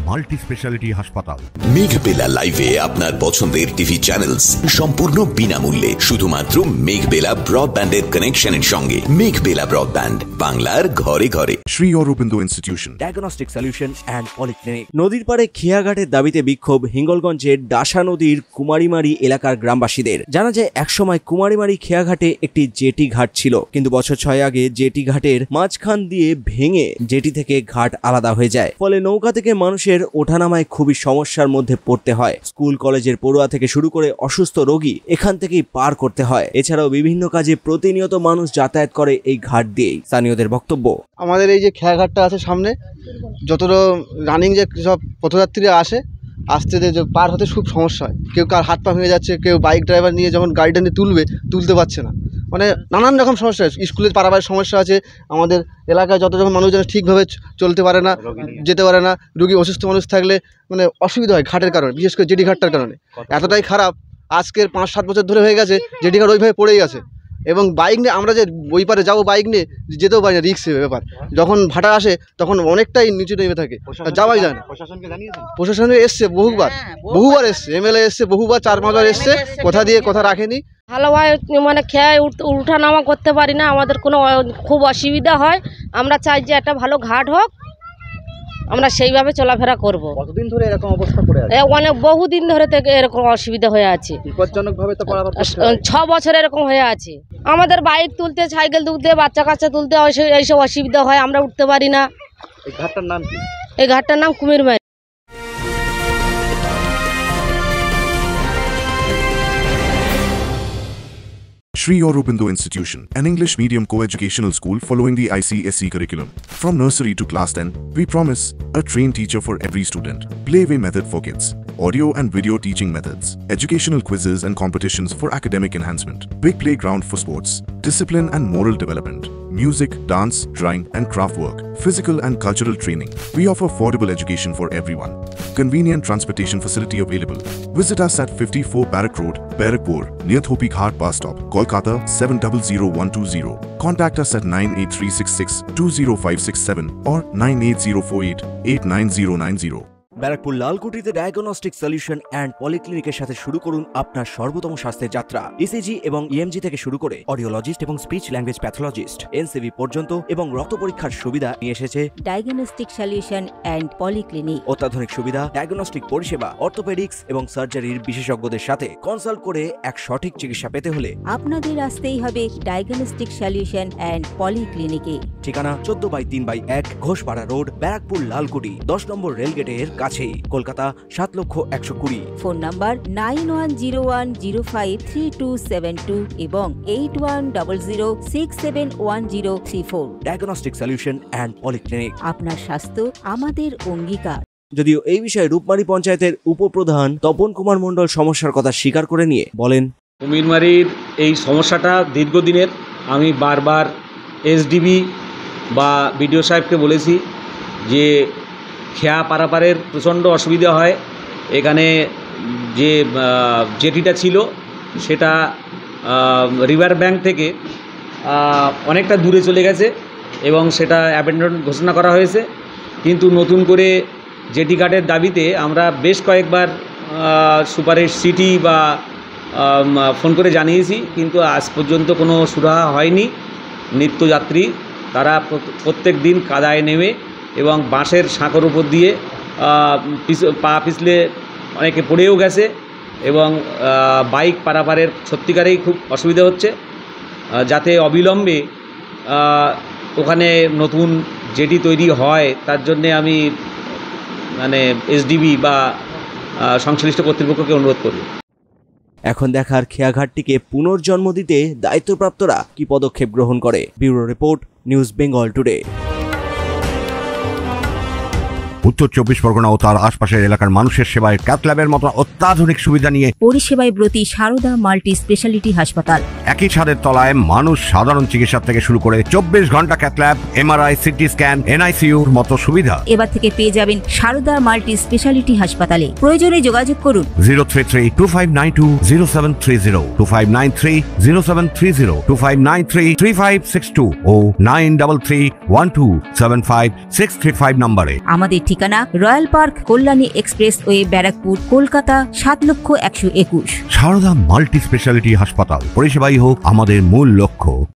Multi speciality হাসপাতাল। মেঘবেলা লাইভে আপনার পছন্দের টিভি চ্যানেলস সম্পূর্ণ বিনামূল্যে, শুধুমাত্র মেঘবেলা ব্রডব্যান্ডের কানেকশনের সঙ্গে। মেঘবেলা ব্রডব্যান্ড, বাংলার ঘরে ঘরে। Sri Aurobindo Institution, diagnostic solution and polyclinic. নদীর পাড়ে খেয়াঘাটের দাবিতে বিক্ষোভ হিঙ্গলগঞ্জের ডাসা নদীর কুমারীমারি এলাকার গ্রামবাসীদের। জানা যায় একসময় কুমারীমারি খেয়াঘাটে একটি জেটি ঘাট ছিল, কিন্তু বছর 6 আগে জেটি ঘাটের মাঝখান দিয়ে ভেঙে জেটি থেকে ঘাট আলাদা হয়ে যায়। ফলে নৌকা থেকে মানুষের ওঠানামায় খুবই সমস্যার মধ্যে পড়তে হয়। স্কুল কলেজের পড়ুয়া থেকে শুরু করে অসুস্থ রোগী এখান থেকেই পার করতে হয়। এছাড়াও বিভিন্ন কাজে প্রতিনিয়ত মানুষ যাতায়াত করে এই ঘাট দিয়েই। স্থানীয়দের বক্তব্য, আমাদের এই যে খেয়াঘাটটা আছে সামনে, যতটা রানিং যে সব পথযাত্রীরা আসতে যে পার হতে খুব সমস্যা হয়। কেউ কার হাত পা ভেঙে যাচ্ছে, কেউ বাইক ড্রাইভার নিয়ে যখন গাড়িটা নিয়ে তুলতে পারছে না। মানে নানান রকম সমস্যা আছে। স্কুলের পারাবারের সমস্যা আছে। আমাদের এলাকায় যখন মানুষজন ঠিকভাবে চলতে পারে না, যেতে পারে না, রোগী অসুস্থ মানুষ থাকলে মানে অসুবিধা হয় ঘাটের কারণে, বিশেষ করে জেটি ঘাটটার কারণে। এতটাই খারাপ, আজকের 5-7 বছর ধরে হয়ে গেছে জেটি ঘাট ওইভাবে পড়েই আছে। এবং বাইক নিয়ে আমরা যে ওই পারে যাবো, বাইক নিয়ে যেতেও পারি না, রিস্কের ব্যাপার। যখন ভাটা আসে তখন অনেকটাই নিচে নেমে থাকে, যাওয়াই যায় না। প্রশাসনে এসছে বহুবার এসছে, এমএলএ এসছে বহুবার, 4-5 বার এসছে, কথা দিয়ে কথা রাখেনি। ভালোভাবে মানে খেয়ে উঠানামা করতে পারি না, আমাদের কোনো খুব অসুবিধা হয়। আমরা চাই যে একটা ভালো ঘাট হোক, আমরা সেইভাবে চলাফেরা করব। কতদিন ধরে এরকম অবস্থা পড়ে আছে? অনেক বহুদিন ধরে থেকে এরকম অসুবিধা হয়ে আছে। বিপজ্জনকভাবে তো পারাপার করতে হয়। 6 বছর এরকম হয়ে আছে। আমাদের বাইক তুলতে, সাইকেল তুলতে, বাচ্চা কাচ্চা তুলতে এইসব অসুবিধা হয়, আমরা উঠতে পারি না। এই ঘাটটার নাম কি? এই ঘাটটার নাম Kumirmari. Sri Aurobindo Institution, an English medium co-educational school following the ICSE curriculum. From nursery to class 10, we promise a trained teacher for every student, playway method for kids, audio and video teaching methods, educational quizzes and competitions for academic enhancement, big playground for sports, discipline and moral development, music, dance, drawing and craft work, physical and cultural training. We offer affordable education for everyone. Convenient transportation facility available. Visit us at 54 Barrack Road, Barrackpur, near Thopi Ghat bus stop, Kolkata 700120. Contact us at 98366 20567 or 98048 89090. Barrackpore লালকুটিতে diagnostic solution and পলিক্লিনিকের সাথে শুরু করুন আপনার সর্বোত্তম স্বাস্থ্যের যাত্রা। ECG এবং ইএমজি থেকে শুরু করে অডিওলজিস্ট এবং স্পিচ ল্যাঙ্গুয়েজ প্যাথোলজিস্ট, এনসিভি পর্যন্ত এবং রক্ত পরীক্ষার সুবিধা নিয়ে এসেছে ডায়াগনস্টিক সলিউশন অ্যান্ড পলিক্লিনিক। অত্যাধুনিক সুবিধা, ডায়াগনস্টিক পরিষেবা, অর্থোপেডিক্স এবং সার্জারির বিশেষজ্ঞদের সাথে কনসাল্ট করে এক সঠিক চিকিৎসা পেতে হলে আপনাদের আসতেই হবে ডায়াগনস্টিক সলিউশন অ্যান্ড পলিক্লিনিকে। ঠিকানা 14/3/1 ঘোষপাড়া রোড, ব্যারাকপুর লালকুটি, 10 নম্বর রেলগেটের কাছেই, কলকাতা 7,120,000। ফোন নাম্বার 9101053272 এবং 8100671034। Diagnostic solution and polyclinic. আপনার স্বাস্থ্য আমাদের অঙ্গীকার। যদিও এই বিষয়ে রূপমারি পঞ্চায়েতের উপপ্রধান তপন কুমার মণ্ডল সমস্যার কথা স্বীকার করে নিয়ে বলেন, কুমিরমারির এই সমস্যাটা দীর্ঘদিনের। আমি বারবার এসডিবি বা বিডিও সাহেবকে বলেছি যে খেয়া পারাপারের প্রচণ্ড অসুবিধা হয়। এখানে যে জেটিটা ছিল সেটা রিভার ব্যাঙ্ক থেকে অনেকটা দূরে চলে গেছে এবং সেটা অ্যাবেন্ডন ঘোষণা করা হয়েছে। কিন্তু নতুন করে জেটি ঘাটের দাবিতে আমরা বেশ কয়েকবার সুপারের সিটি বা ফোন করে জানিয়েছি, কিন্তু আজ পর্যন্ত কোনো সুরাহা হয়নি। নিত্যযাত্রী তারা প্রত্যেক দিন কাদায় নেমে এবং বাঁশের সাঁকোর উপর দিয়ে পা পিছলে অনেকে পড়েও গেছে এবং বাইক পারাপারের সত্যিকারেই খুব অসুবিধা হচ্ছে। যাতে অবিলম্বে ওখানে নতুন জেটি তৈরি হয় তার জন্যে আমি মানে এসডিবি বা সংশ্লিষ্ট কর্তৃপক্ষকে অনুরোধ করব। এখন দেখার খেয়াঘাটটিকে পুনর্জন্ম দিতে দায়িত্বপ্রাপ্তরা কি পদক্ষেপ গ্রহণ করে। Bureau report, news Bengal today. উত্তর 24 পরগনা ও তার আশপাশের এলাকার মানুষের সেবায় ক্যাথ ল্যাবের মতো অত্যাধুনিক সুবিধা নিয়ে পরিষেবায় ব্রতী সারদা মাল্টি স্পেশালিটি হাসপাতাল। একই ছাদের তলায় মানুষ সাধারণ চিকিৎসা থেকে শুরু করে 24 ঘন্টা cath lab, MRI, CT scan, এনআইসিইউর মতো সুবিধা এবার থেকে পেয়ে যাবেন সারদা মাল্টি স্পেশালিটি হাসপাতালে। প্রয়োজনে যোগাযোগ করুন 033-2592-0730, 2593-0730, 2593-3562 ও 933-1275-635 নম্বরে। আমাদের ঠিক ঠিকানা royal park, Kalyani expressway, Barrackpore, Kolkata ৭,১২১। সারদা মাল্টি স্পেশালিটি হাসপাতাল, পরিষেবাই হোক আমাদের মূল লক্ষ্য।